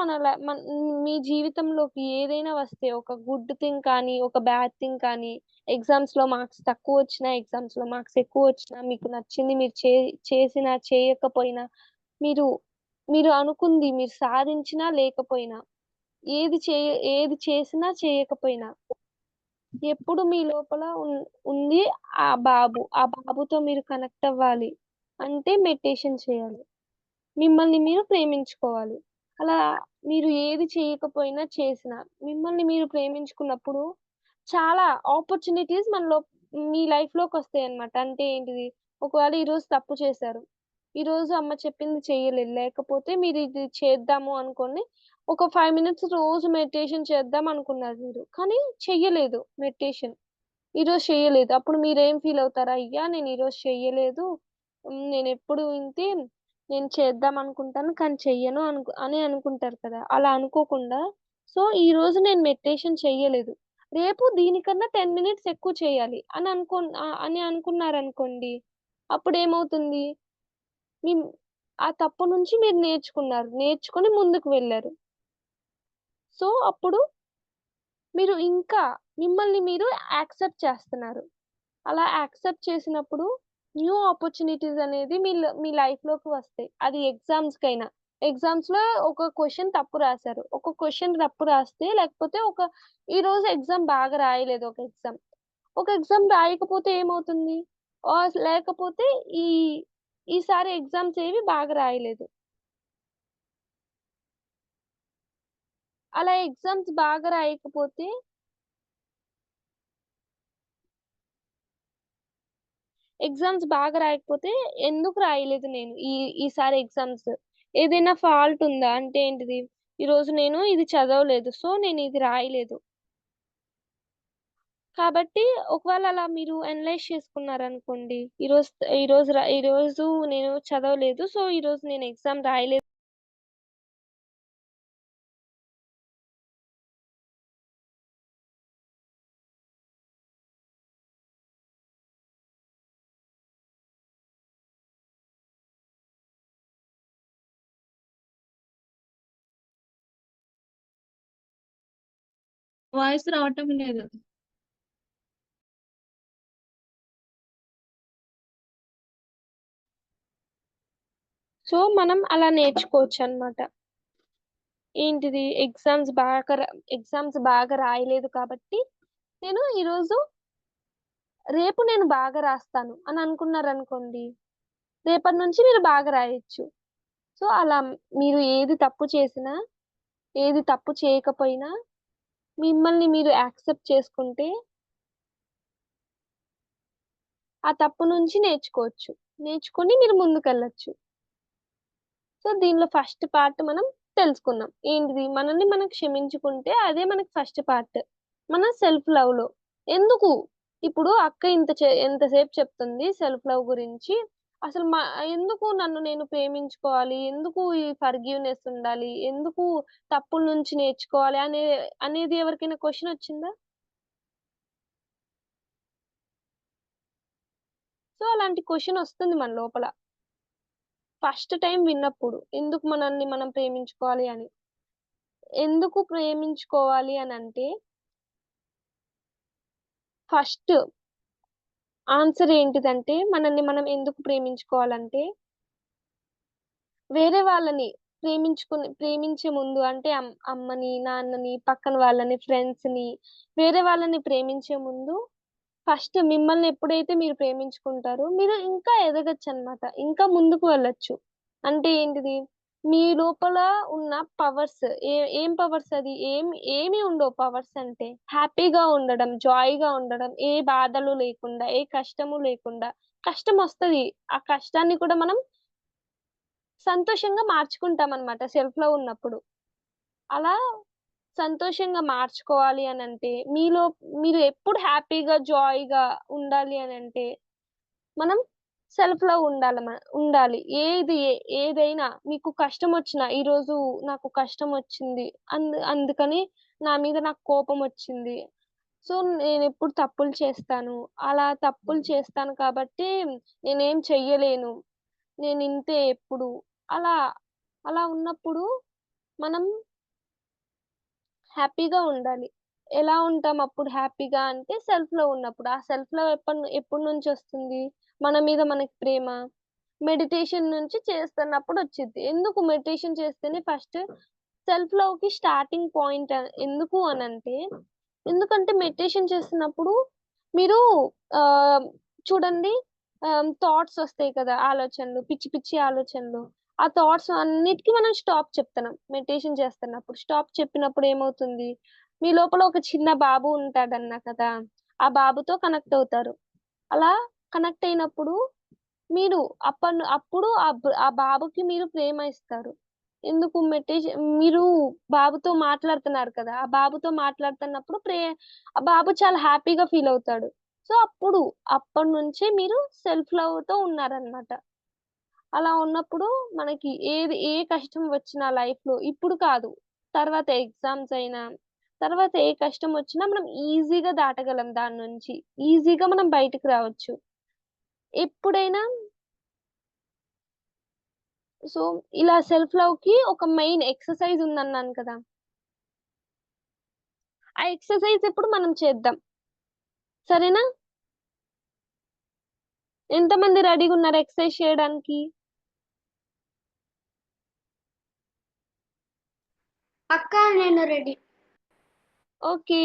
మీ జీవితంలోకి ఏదైనా వస్తే ఒక గుడ్ థింగ్ కానీ, ఒక బ్యాడ్ థింగ్ కానీ, ఎగ్జామ్స్‌లో మార్క్స్ తక్కువొచ్చినా, ఎగ్జామ్స్‌లో మార్క్స్ ఎక్కువొచ్చినా, మీకు నచ్చింది మీరు చేసినా, చేయకపోయినా, మీరు మీరు అనుకుంది మీరు సాధించినా, లేకపోయినా, ఏది చేసినా, చేయకపోయినా, ఎప్పుడు మీ లోపల ఉంది ఆ బాబు. ఆ బాబుతో మీరు కనెక్ట్ అవ్వాలి అంటే మెడిటేషన్ చేయాలి. మిమ్మల్ని మీరు ప్రేమించుకోవాలి. అలా మీరు ఏది చేయకపోయినా చేసినా, మిమ్మల్ని మీరు ప్రేమించుకున్నప్పుడు చాలా ఆపర్చునిటీస్ మీ లైఫ్‌లోకొస్తాయన్నమాట. అంటే ఏంటిది? ఒకవేళ ఈరోజు తప్పు చేశారు. ఈరోజు అమ్మ చెప్పింది చేయలేదు. లేకపోతే మీరు ఇది చేద్దాము అనుకోని ఒక 5 మినిట్స్ రోజు మెడిటేషన్ చేద్దాం అనుకున్నారు మీరు. కానీ చెయ్యలేదు మెడిటేషన్. ఈరోజు చెయ్యలేదు. అప్పుడు మీరేం ఫీల్ అవుతారు? అయ్యా! నేను ఈరోజు చెయ్యలేదు. నేనెప్పుడు ఇంతే. నేను చేద్దాం అనుకుంటాను. కానీ చెయ్యను అని అనుకుంటారు కదా! అలా అనుకోకుండా ఈరోజు నేను మెడిటేషన్ చెయ్యలేదు. రేపు దీనికన్నా 10 మినిట్స్ ఎక్కువ చేయాలి అని అనుకున్నారనుకోండి. అప్పుడేమవుతుంది? మీ ఆ తప్పు నుంచి మీరు నేర్చుకున్నారు. నేర్చుకొని ముందుకు వెళ్లారు. అప్పుడు మీరు ఇంకా మిమ్మల్ని మీరు యాక్సెప్ట్ చేస్తున్నారు. అలా యాక్సెప్ట్ చేసినప్పుడు న్యూ ఆపర్చునిటీస్ అనేది మీ లైఫ్‌లోకి వస్తాయి. అది ఎగ్జామ్స్‌కైనా. ఎగ్జామ్స్‌లో ఒక క్వెషన్ తప్పు రాసారు. ఒక క్వెషన్ తప్పు రాస్తే లేకపోతే ఈరోజు ఎగ్జామ్ బాగా రాయలేదు ఒక ఎగ్జామ్. ఒక ఎగ్జామ్ రాయకపోతే ఏమవుతుంది? లేకపోతే ఈ ఈసారి ఎగ్జామ్స్ ఏవి బాగా రాయలేదు. అలా ఎగ్జామ్స్ బాగా రాయకపోతే ఎందుకు రాయలేదు నేను ఈసారి ఎగ్జామ్స్? ఏదైనా ఫాల్ట్ ఉందా? అంటే ఏంటిది? ఈరోజు నేను ఇది చదవలేదు. నేను ఇది రాయలేదు. కాబట్టి ఒకవేళ అలా మీరు అనలైజ్ చేసుకున్నారనుకోండి. ఈరోజు ఈరోజు నేను చదవలేదు. ఈరోజు నేను ఎగ్జామ్ రాయలేదు. వాయిస్ రావటం లేదు. మనం అలా నేర్చుకోవచ్చన్నమాట. ఏంటిది? ఎగ్జామ్స్ బాగా రాయలేదు కాబట్టి రేపు నేను బాగా రాస్తాను అని అనుకున్నారనుకోండి. రేపటి నుంచి మీరు బాగా రాయొచ్చు. అలా మీరు ఏది తప్పు చేసినా, ఏది తప్పు చేయకపోయినా మిమ్మల్ని మీరు యాక్సెప్ట్ చేసుకుంటే ఆ తప్పు నుంచి నేర్చుకోవచ్చు. నేర్చుకొని మీరు ముందుకెళ్ళొచ్చు. దీనిలో ఫస్ట్ పార్ట్ మనం తెలుసుకున్నాం. ఏంటిది? మనల్ని మనం క్షమించుకుంటే అదే మనకి ఫస్ట్ పార్ట్. మన సెల్ఫ్ లవ్‌లో. ఎందుకు ఇప్పుడు అక్క ఎంతసేపు చెప్తుంది సెల్ఫ్ లవ్ గురించి. అసలు ఎందుకు నన్ను నేను ప్రేమించుకోవాలి, ఎందుకు ఈ ఫర్గివ్నెస్ ఉండాలి, ఎందుకు తప్పుల నుంచి నేర్చుకోవాలి అనేది ఎవరికైనా క్వశ్చన్ వచ్చిందా? సో అలాంటి క్వశ్చన్ వస్తుంది మన లోపల ఫస్ట్ టైం విన్నప్పుడు, ఎందుకు మనల్ని మనం ప్రేమించుకోవాలి అని. ఎందుకు ప్రేమించుకోవాలి అని అంటే ఫస్ట్ ఆన్సర్ ఏంటిదంటే, మనల్ని మనం ఎందుకు ప్రేమించుకోవాలంటే, వేరే వాళ్ళని ప్రేమించే ముందు అంటే అమ్మని, నాన్నని, పక్కన వాళ్ళని, ఫ్రెండ్స్ ని, వేరే వాళ్ళని ప్రేమించే ముందు ఫస్ట్ మిమ్మల్ని ఎప్పుడైతే మీరు ప్రేమించుకుంటారో మీరు ఇంకా ఎదగచ్చు అన్నమాట, ఇంకా ముందుకు వెళ్ళొచ్చు. అంటే ఏంటిది, మీ లోపల ఉన్న పవర్స్ ఏం పవర్స్, అది ఏమి ఉండవు. పవర్స్ అంటే హ్యాపీగా ఉండడం, జాయ్గా ఉండడం, ఏ బాధలు లేకుండా, ఏ కష్టము లేకుండా. కష్టం వస్తది, ఆ కష్టాన్ని కూడా మనం సంతోషంగా మార్చుకుంటాం అన్నమాట సెల్ఫ్ లవ్ ఉన్నప్పుడు. అలా సంతోషంగా మార్చుకోవాలి అని అంటే, మీరు ఎప్పుడు హ్యాపీగా జాయ్గా ఉండాలి అని అంటే మనం సెల్ఫ్ లవ్ ఉండాలి. ఏదైనా మీకు కష్టం వచ్చినా, ఈ రోజు నాకు కష్టం వచ్చింది, అందుకని నా మీద నాకు కోపం వచ్చింది, సో నేను ఎప్పుడు తప్పులు చేస్తాను, అలా తప్పులు చేస్తాను కాబట్టి నేనేం చెయ్యలేను, నేను ఇంతే ఎప్పుడు, అలా అలా ఉన్నప్పుడు మనం హ్యాపీగా ఉండాలి. ఎలా ఉంటాం అప్పుడు హ్యాపీగా అంటే సెల్ఫ్ లవ్ ఉన్నప్పుడు. ఆ సెల్ఫ్ లవ్ ఎప్పటి నుంచి వస్తుంది, మన మీద మనకి ప్రేమ మెడిటేషన్ నుంచి చేస్తున్నప్పుడు వచ్చింది. ఎందుకు మెడిటేషన్ చేస్తేనే ఫస్ట్ సెల్ఫ్ లవ్ కి స్టార్టింగ్ పాయింట్. ఎందుకు అని అంటే, ఎందుకంటే మెడిటేషన్ చేస్తున్నప్పుడు మీరు ఆ చూడండి, థాట్స్ వస్తాయి కదా, ఆలోచనలు, పిచ్చి పిచ్చి ఆలోచనలు. ఆ థాట్స్ అన్నిటికీ మనం స్టాప్ చెప్తున్నాం మెడిటేషన్ చేస్తున్నప్పుడు. స్టాప్ చెప్పినప్పుడు ఏమవుతుంది, మీ లోపల ఒక చిన్న బాబు ఉంటాడన్నా కదా, ఆ బాబుతో కనెక్ట్ అవుతారు. అలా కనెక్ట్ అయినప్పుడు మీరు అప్పుడు ఆ బాబుకి మీరు ప్రేమ ఇస్తారు. ఎందుకు మీరు బాబుతో మాట్లాడుతున్నారు కదా, ఆ బాబుతో మాట్లాడుతున్నప్పుడు ఆ బాబు చాలా హ్యాపీగా ఫీల్ అవుతాడు. సో అప్పటి నుంచే మీరు సెల్ఫ్ లవ్ తో ఉన్నారనమాట. అలా ఉన్నప్పుడు మనకి ఏ కష్టం వచ్చినా లైఫ్ లో, ఇప్పుడు కాదు, తర్వాత ఎగ్జామ్స్ అయినా, తర్వాత ఏ కష్టం వచ్చినా మనం ఈజీగా దాటగలం దాని నుంచి, ఈజీగా మనం బయటకు రావచ్చు ఎప్పుడైనా. సో ఇలా సెల్ఫ్ లవ్ కి ఒక మెయిన్ ఎక్సర్సైజ్ ఉందన్నాను కదా, ఆ ఎక్సర్సైజ్ ఇప్పుడు మనం చేద్దాం, సరేనా? ఎంతమంది రెడీగా ఉన్నారు ఎక్సర్సైజ్ చేయడానికి? అక్క నేను రెడీ. ఓకే,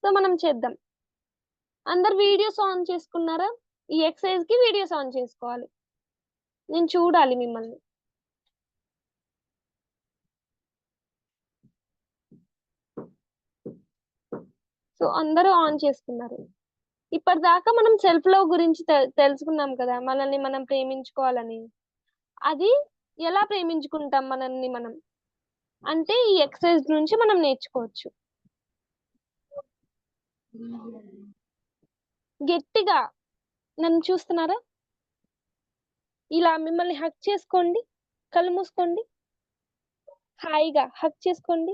సో మనం చేద్దాం. అందరు వీడియోస్ ఆన్ చేసుకున్నారా? ఈ ఎక్సర్సైజ్ కి వీడియోస్ ఆన్ చేసుకోవాలి, నేను చూడాలి మిమ్మల్ని. సో అందరూ ఆన్ చేసుకున్నారు. ఇప్పటిదాకా మనం సెల్ఫ్ లవ్ గురించి తెలుసుకున్నాం కదా, మనల్ని మనం ప్రేమించుకోవాలని. అది ఎలా ప్రేమించుకుంటాం మనల్ని మనం అంటే ఈ ఎక్సర్సైజ్ నుంచి మనం నేర్చుకోవచ్చు. గట్టిగా నన్ను చూస్తున్నారా? ఇలా మిమ్మల్ని హక్ చేసుకోండి, కళ్ళు మూసుకోండి, హాయిగా హక్ చేసుకోండి.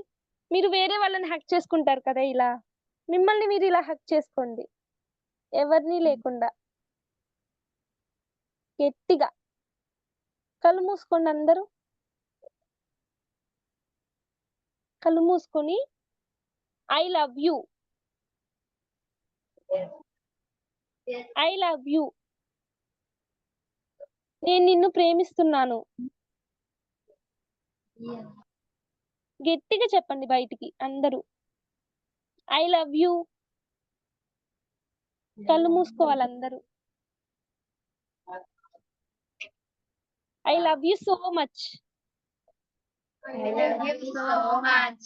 మీరు వేరే వాళ్ళని హక్ చేసుకుంటారు కదా, ఇలా మిమ్మల్ని మీరు ఇలా హక్ చేసుకోండి, ఎవరిని లేకుండా గట్టిగా. కళ్ళు మూసుకోండి, అందరూ కళ్ళు మూసుకొని I love you, I love you, నేను నిన్ను ప్రేమిస్తున్నాను గట్టిగా చెప్పండి బయటికి అందరూ. I love you. కళ్ళు మూసుకోవాలి అందరూ. I love you so much. I love you so much.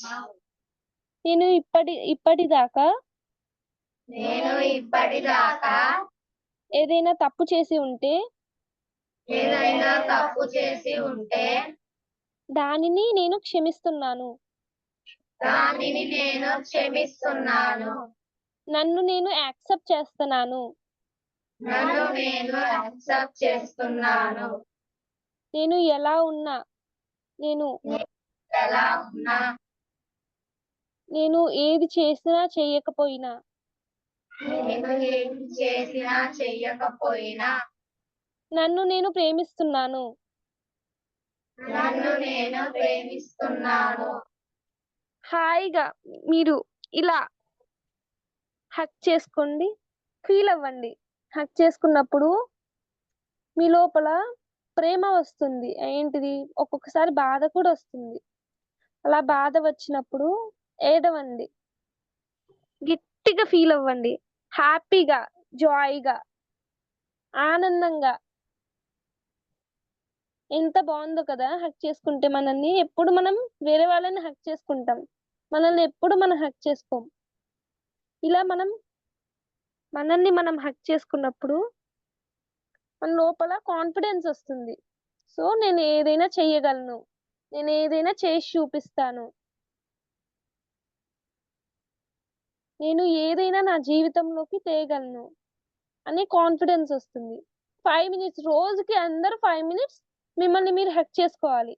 నేను ఇప్పటిదాకా ఏదైనా తప్పు చేసి ఉంటే దానిని నేను క్షమిస్తున్నాను. నన్ను నేను యాక్సెప్ట్ చేస్తున్నాను. నన్ను నేను యాక్సెప్ట్ చేస్తున్నాను. నేను ఎలా ఉన్నా, నేను ఎలా ఉన్నా, నేను ఏది చేసినా చేయకపోయినా నేను ఏం చేసినా చెయ్యకపోయినా నన్ను నేను ప్రేమిస్తున్నాను. నన్ను నేను ప్రేమిస్తున్నాను. హాయిగా మీరు ఇలా హక్ చేసుకోండి, ఫీల్ అవ్వండి. హక్ చేసుకున్నప్పుడు మీ లోపల ప్రేమ వస్తుంది. ఏంటిది, ఒక్కొక్కసారి బాధ కూడా వస్తుంది. అలా బాధ వచ్చినప్పుడు ఏడవండి, గట్టిగా ఫీల్ అవ్వండి, హ్యాపీగా, జాయ్గా, ఆనందంగా. ఎంత బాగుందో కదా హక్ చేసుకుంటే. మనల్ని ఎప్పుడు మనం వేరే వాళ్ళని హక్ చేసుకుంటాం, మనల్ని ఎప్పుడు మనం హక్ చేసుకోం. ఇలా మనల్ని మనం హక్ చేసుకున్నప్పుడు మన లోపల కాన్ఫిడెన్స్ వస్తుంది. సో నేను ఏదైనా చెయ్యగలను, నేను ఏదైనా చేసి చూపిస్తాను, నేను ఏదైనా నా జీవితంలోకి తేగలను అనే కాన్ఫిడెన్స్ వస్తుంది. 5 minutes, రోజుకి అందరూ 5 minutes మిమ్మల్ని మీరు హక్ చేసుకోవాలి.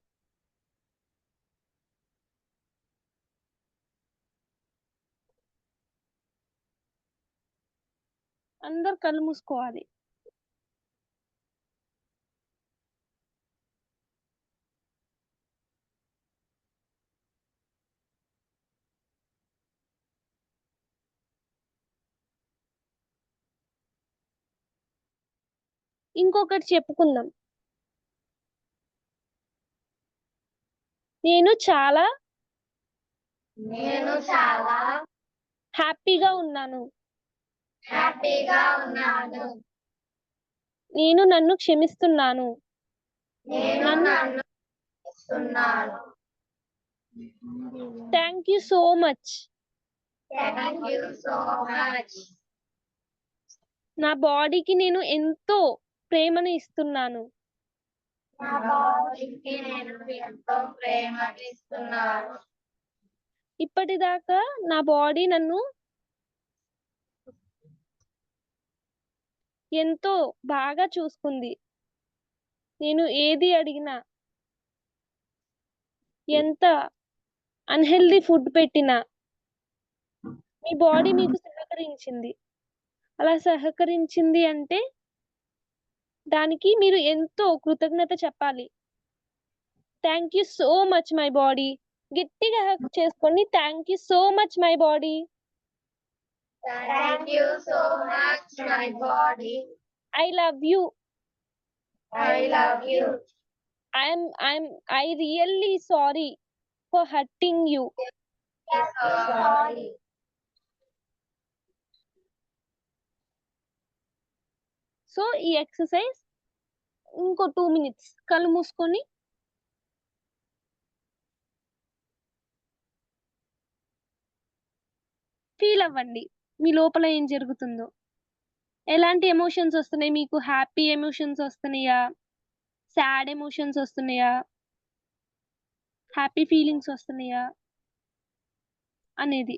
అందరు కళ్ళు మూసుకోవాలి. ఇంకొకటి చెప్పుకుందాం. నేను చాలా హ్యాపీగా ఉన్నాను. హ్యాపీగా ఉన్నాను. నేను నన్ను క్షమిస్తున్నాను. నేను నన్ను క్షమిస్తున్నాను. Thank you so much. Thank you so much. నా బాడీకి నేను ఎంతో ప్రేమను ఇస్తున్నాను. నా బాడీకి నేను ఎంతో ప్రేమనిస్తున్నాను. ఇప్పటిదాకా నా బాడీ నన్ను ఎంతో బాగా చూసుకుంది. నేను ఏది అడిగినా, ఎంత అన్హెల్దీ ఫుడ్ పెట్టినా మీ బాడీ మీకు సహకరించింది. అలా సహకరించింది అంటే దానికి మీరు ఎంతో కృతజ్ఞత చెప్పాలి. Thank you so much my body. గట్టిగా హక్ చేసుకోండి. Thank you so much my body. Thank you so much, my body. I love you. I love you. I really sorry for hurting you. So sorry. So ఈ exercise ఇంకో 2 minutes కళ్ళు మూసుకొని feel అవ్వండి మీ లోపల ఏం జరుగుతుందో. ఎలాంటి ఎమోషన్స్ వస్తున్నాయి మీకు? హ్యాపీ ఎమోషన్స్ వస్తున్నాయా, సాడ్ ఎమోషన్స్ వస్తున్నాయా, హ్యాపీ ఫీలింగ్స్ వస్తున్నాయా అనేది.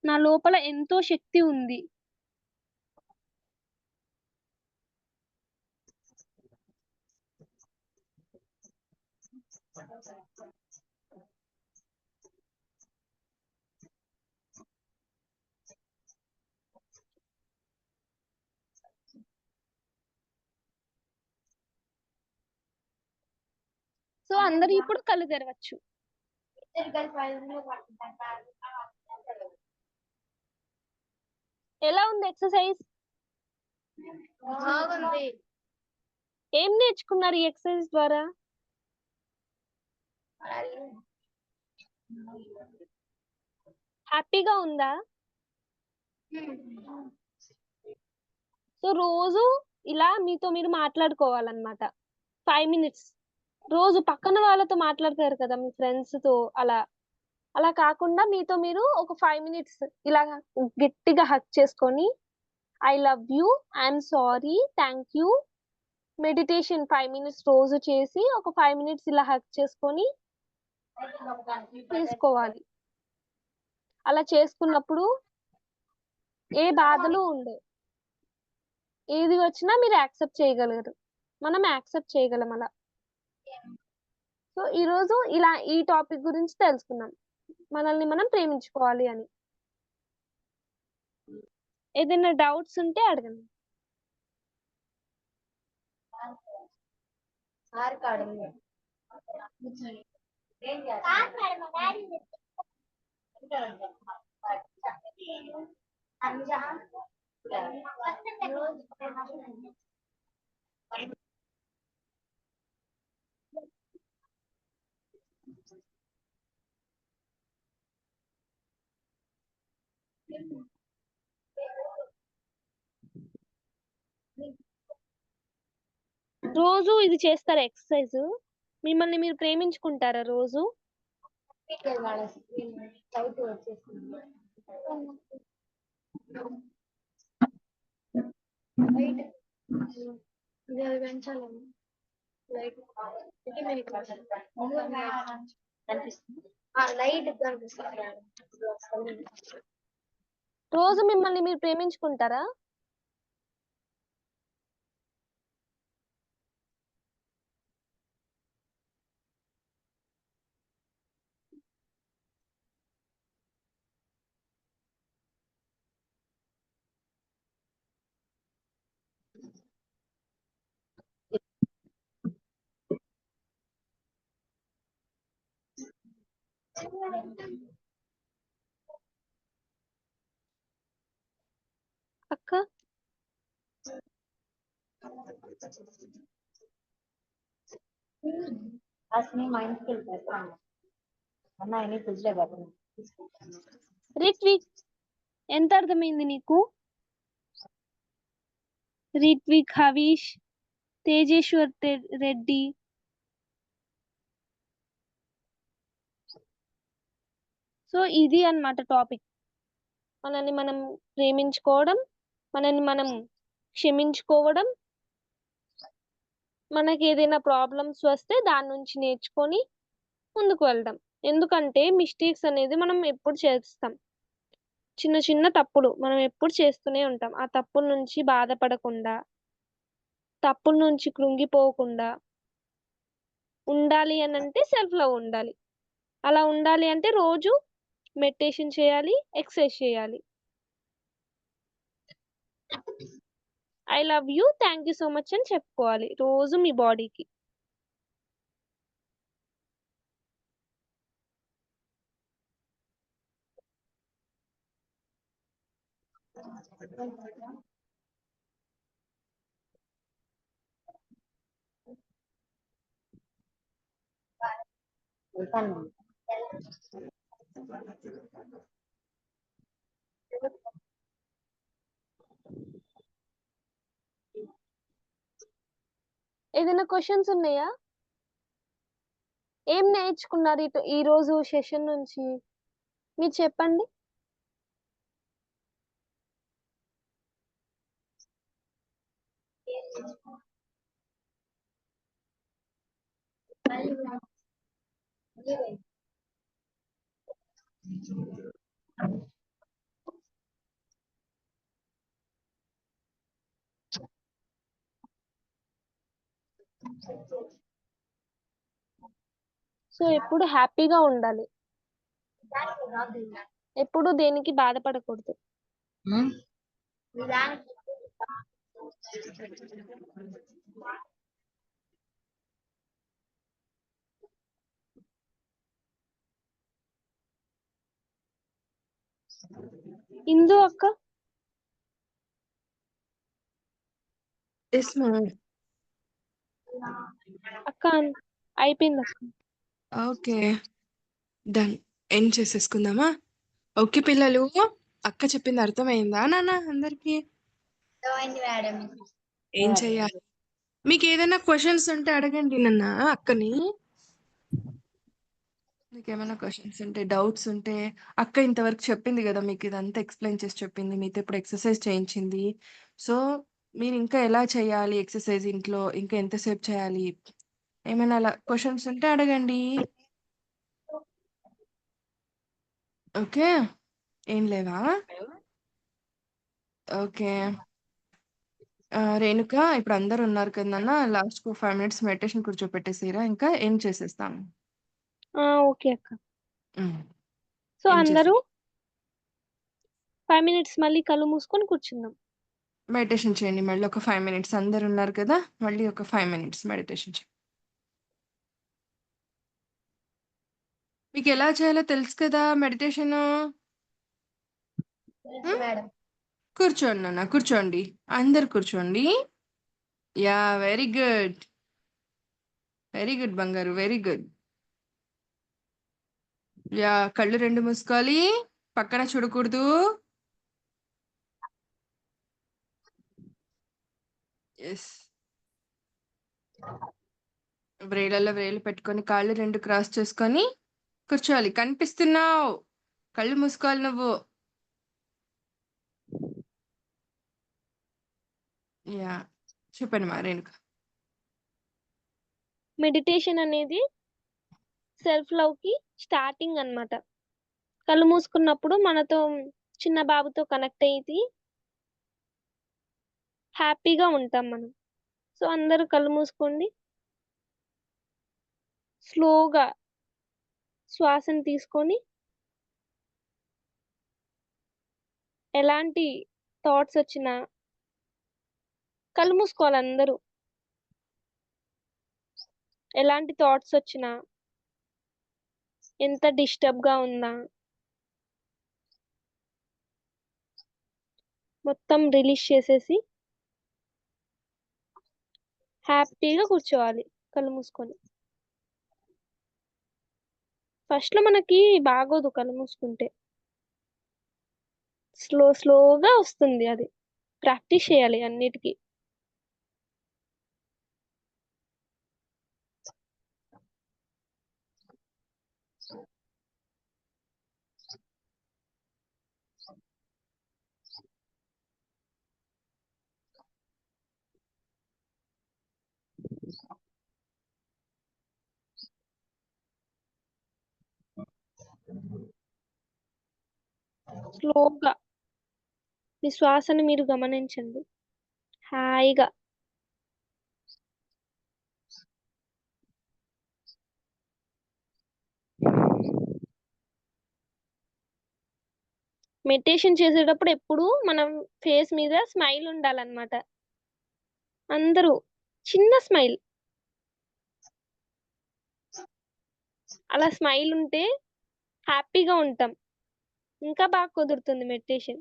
నా లోపల ఎంతో శక్తి ఉంది. సో అందరూ ఇప్పుడు కళ్ళు తెరవచ్చు. ఎలా ఉంది ఎక్సర్సైజ్? బాగుంది. ఏం నేర్చుకున్నారు ఈ ఎక్సర్సైజ్ ద్వారా? హ్యాపీగా ఉందా? సో రోజు ఇలా మీతో మీరు మాట్లాడుకోవాలన్నమాట. 5 minutes రోజు పక్కన వాళ్ళతో మాట్లాడతారు కదా మీ ఫ్రెండ్స్ తో, అలా కాకుండా మీతో మీరు ఒక 5 minutes ఇలా గట్టిగా హక్ చేసుకొని I love you, I'm sorry, thank you. Meditation 5 minutes రోజు చేసి ఒక 5 minutes ఇలా హక్ చేసుకొని చేసుకోవాలి. అలా చేసుకున్నప్పుడు ఏ బాధలు ఉండవు. ఏది వచ్చినా మీరు యాక్సెప్ట్ చేయగలరు, మనం యాక్సెప్ట్ చేయగలం అలా. సో ఈరోజు ఇలా ఈ టాపిక్ గురించి తెలుసుకున్నాం, మనల్ని మనం ప్రేమించుకోవాలి అని. ఏదైనా డౌట్స్ ఉంటే అడగండి. సార్ కాడు రోజు ఇది చేస్తారా ఎక్సర్సైజ్? మిమ్మల్ని మీరు ప్రేమించుకుంటారా రోజు? రోజు మిమ్మల్ని మీరు ప్రేమించుకుంటారా? అక్క రిత్విక్ ఎంత అర్థమైంది నీకు? రిత్విక్, హవీష్, తేజేశ్వర్ రెడ్డి, సో ఇది అన్నమాట టాపిక్. మనల్ని మనం ప్రేమించుకోవడం, మనల్ని మనం క్షమించుకోవడం, మనకి ఏదైనా ప్రాబ్లమ్స్ వస్తే దాని నుంచి నేర్చుకొని ముందుకు వెళ్ళడం. ఎందుకంటే మిస్టేక్స్ అనేది మనం ఎప్పుడు చేస్తాం, చిన్న చిన్న తప్పులు మనం ఎప్పుడు చేస్తూనే ఉంటాం. ఆ తప్పుల నుంచి బాధపడకుండా, తప్పుల నుంచి కృంగిపోకుండా ఉండాలి అని అంటే సెల్ఫ్ లవ్ ఉండాలి. అలా ఉండాలి అంటే రోజు మెడిటేషన్ చేయాలి, ఎక్సర్సైజ్ చేయాలి. I love you, thank you so much అని చెప్పుకోవాలి రోజు మీ బాడీకి. ఏదైనా క్వశ్చన్స్ ఉన్నాయా? ఏం నేర్చుకున్నారు ఈ రోజు సెషన్ నుంచి మీరు చెప్పండి. సో ఎప్పుడు హ్యాపీగా ఉండాలి, ఎప్పుడు దేనికి బాధపడకూడదు. ఇందు అక్క అక్క అయిపోయింది అక్క. Okay, done. ఎండ్ చేసేసుకుందామా? ఓకే పిల్లలు, అక్క చెప్పింది అర్థమైందా నాన్న అందరికి? మేడం ఏం చెయ్యాలి? మీకు ఏదైనా క్వశ్చన్స్ ఉంటే అడగండి నాన్న అక్కని. మీకేమైనా క్వెషన్స్ ఉంటే, డౌట్స్ ఉంటే అక్క ఇంతవరకు చెప్పింది గదా! మీకు ఇదంతా ఎక్స్‌ప్లెయిన్ చేసి చెప్పింది. మీతో ఇప్పుడు ఎక్సర్‌సైజ్ చేయించింది. సో, మీరింకా ఎలా చేయాలి ఎక్సర్‌సైజ్ ఇంట్లో? ఇంకా ఎంతసేపు చేయాలి? ఏమైనా అలా క్వెషన్స్ ఉంటే అడగండి. ఓకే. ఏం లేవా? ఓకే. రేణుక ఇప్పుడు అందరూ ఉన్నారు కదా నాన్న! లాస్ట్‌కి ఒక 5 మినిట్స్ మెడిటేషన్ కూర్చోపెట్టేసేయరా ఇంకా ఎండ్ చేసేస్తాను. ఓకే అక్క. హ్మ్. సో ఎండ్ చేసేయి. అందరూ 5 మినిట్స్ మళ్ళీ కళ్ళు మూసుకొని కూర్చుందాం. మెడిటేషన్ చేయండి. మళ్ళీ ఒక 5 మినిట్స్ అందరూ ఉన్నారు కదా! మళ్ళీ ఒక 5 మినిట్స్ మెడిటేషన్ చేయండి. మీకెలా చేయాలో తెలుసు కదా మెడిటేషను? తెలుసు మేడం. కూర్చోండి నాన్న. కూర్చోండి. అందరూ కూర్చోండి. Yeah! Very good. Very good బంగారు. Very good. యాహ్! కళ్ళు 2 మూసుకోవాలి. పక్కన చూడకూడదు. యెస్. వ్రేళ్ళలో వ్రేళ్ళు పెట్టుకొని కాళ్ళు 2 క్రాస్ చేసుకొని కూర్చోవాలి. కనిపిస్తున్నావు. కళ్ళు మూసుకోవాలి నువ్వు. యాహ్! చెప్పండి రేణుక. మెడిటేషన్ అనేది సెల్ఫ్ లవ్‌కి స్టార్టింగ్ అన్నమాట. కళ్ళు మూసుకున్నప్పుడు మనతో చిన్న బాబుతో కనెక్ట్ అయ్యి హ్యాపీగా ఉంటాం మనం. సో అందరూ కళ్ళు మూసుకోండి. స్లోగా శ్వాసను తీసుకొని ఎలాంటి థాట్స్ వచ్చినా కళ్ళు మూసుకోవాలి అందరూ. ఎలాంటి థాట్స్ వచ్చినా, ఎంత డిస్టర్బ్‌గా ఉన్నా మొత్తం రిలీజ్ చేసేసి హ్యాపీగా కూర్చోవాలి కళ్ళు మూసుకొని. ఫస్ట్‌లో మనకి బాగోదు కళ్ళు మూసుకుంటే. స్లోగా వస్తుంది అది. ప్రాక్టీస్ చేయాలి అన్నిటికి. స్లోగా మీ శ్వాసను మీరు గమనించండి. హాయిగా. మెడిటేషన్ చేసేటప్పుడు ఎప్పుడూ మనం ఫేస్ మీద స్మైల్ ఉండాలన్నమాట. అందరూ చిన్న స్మైల్. అలా స్మైల్ ఉంటే హ్యాపీగా ఉంటాం. ఇంకా బాగా కుదురుతుంది మెడిటేషన్.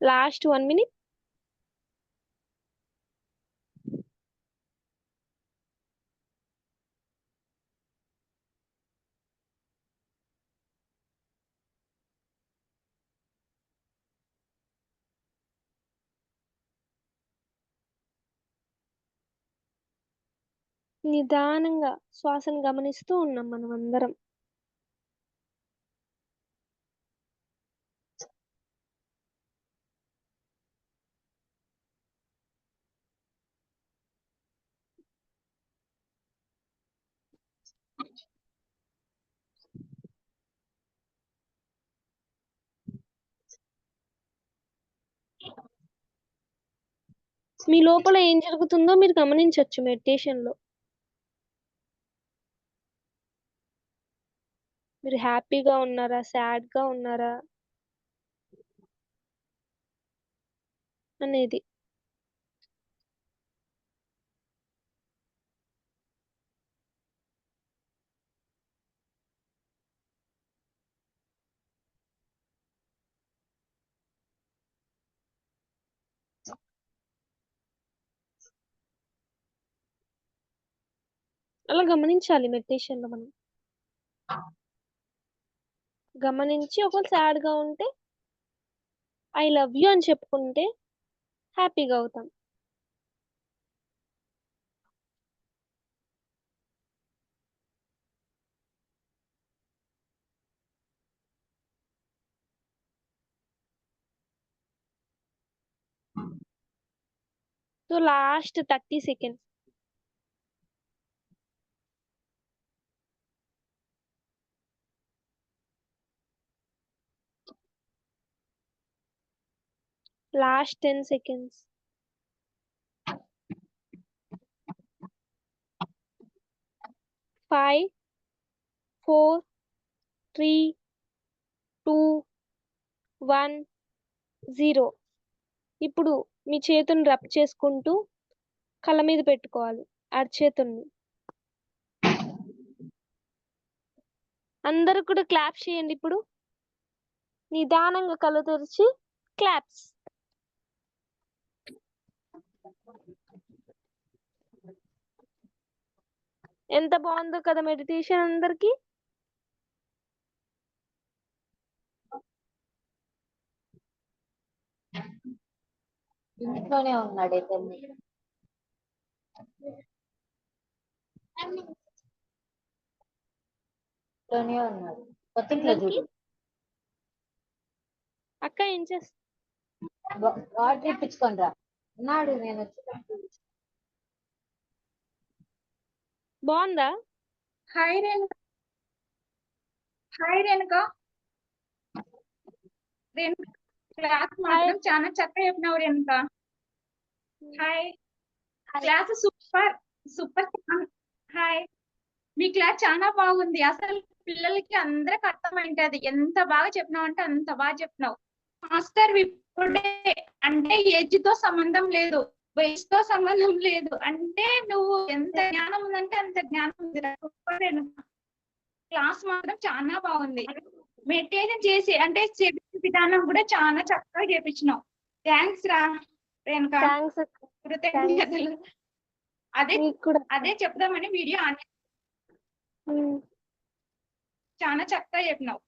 Last 1 minute. నిదానంగా శ్వాసను గమనిస్తూ ఉన్నాం మనం అందరం. మీ లోపల ఏం జరుగుతుందో మీరు గమనించొచ్చు మెడిటేషన్‌లో. మీరు హ్యాపీగా ఉన్నారా? సాడ్‌గా ఉన్నారా? అనేది. అలా గమనించాలి మెడిటేషన్ లో మనం. గమనించి ఒకవేళ సాడ్ గా ఉంటే ఐ లవ్ యూ అని చెప్పుకుంటే హ్యాపీగా అవుతాం. So last 30 seconds. Last 10 seconds. 5 4 3 2 1 0. ఇప్పుడు మీ చేతుని రబ్ చేసుకుంటూ కళ్ళ మీద పెట్టుకోవాలి అరచేతుల్ని. అందరూ కూడా క్లాప్ చేయండి ఇప్పుడు. నిదానంగా కళ్ళు తెరిచి క్లాప్స్. ఎంత బాగుందో కదా మెడిటేషన్ అందరికి. ఇంట్లోనే ఉన్నాడు ఇతన్ని. ఇంట్లోనే ఉన్నాడు. కొత్త ఇంట్లో చూడు. అక్క ఏం చేస్తా? వాటర్ ఇప్పించుకొని రా. ఉన్నాడు నేను వచ్చి. బాగుందా? Hi Renuka. Hi Renuka. Renuka class మాత్రం చాలా చక్కగా చెప్పినావు Renuka. Hi. Class super super. Hi. మీ క్లాస్ చాలా బాగుంది. అసలు పిల్లలకి అందరికి అర్థమైంటది. ఎంత బాగా చెప్పినావు అంటే అంత బాగా చెప్పినావు. మాస్టర్ ఇప్పుడే అంటే ఏజ్ తో సంబంధం లేదు, వయసుతో సంబంధం లేదు. అంటే నువ్వు ఎంత జ్ఞానం ఉందంటే అంత జ్ఞానం ఉంది. సూపర్ రేణుక. క్లాస్ మాత్రం చాలా బాగుంది. మెడిటేషన్ చేసి అంటే చెప్పే విధానం కూడా చాలా చక్కగా చేపించినావు. థ్యాంక్స్ రా రేణుక. థాంక్స్ అక్క. కృతజ్ఞతలు. అదే మీకు కూడా. అదే చెప్దామని వీడియో ఆన్ చాలా చక్కగా చెప్పినావు.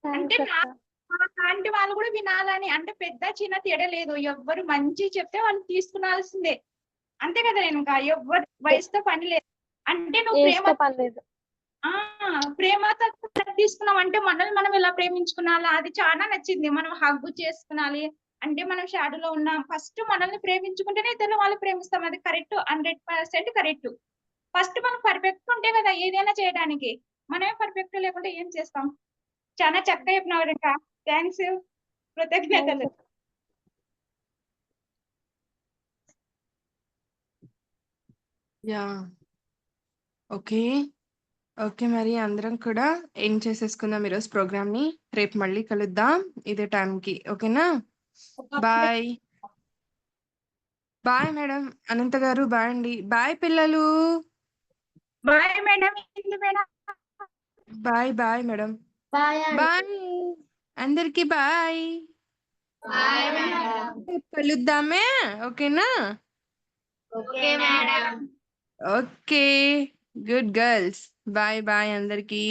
అంటే థాంక్స్ అక్క. అలాంటి వాళ్ళు కూడా వినాలని, అంటే పెద్ద చిన్న తేడా లేదు. ఎవ్వరు మంచి చెప్తే వాళ్ళు తీసుకునాల్సిందే. అంతే కదా రేణుక. ఎవ్వరు వయసుతో పని లేదు. అంటే నువ్వు ఏజ్తో పని లేదు. ప్రేమతో తీసుకున్నాం అంటే మనల్ని మనం ఎలా ప్రేమించుకున్నాలా అది చాలా నచ్చింది. మనం హగ్గు చేసుకునాలి అంటే మనం షాడోలో ఉన్నాం. ఫస్ట్ మనల్ని ప్రేమించుకుంటేనే ఇతరులు వాళ్ళు ప్రేమిస్తాం. అది కరెక్ట్, 100% కరెక్ట్. ఫస్ట్ మనం పర్ఫెక్ట్ ఉంటే కదా ఏదైనా చేయడానికి. మనమే పర్ఫెక్ట్ లేకుంటే ఏం చేస్తాం. చాలా చక్కగా చెప్పినావు రేఖ. థ్యాంక్స్, కృతజ్ఞతలు. Yeah okay. ఓకే మరి అందరం కూడా ఏం చేసేసుకుందాం ఈరోజు ప్రోగ్రామ్ని. రేపు మళ్ళీ కలుద్దాం ఇదే టైంకి. ఓకేనా? బాయ్. Bye madam. అనంత గారు బాయ్ అండి. బాయ్ పిల్లలు. Bye madam. Bye bye madam. Bye bye అందరికి. బాయ్. Bye madam. రేపు కలుద్దామే. ఓకేనా? Okay madam. Okay good girls. Bye bye అందరికి.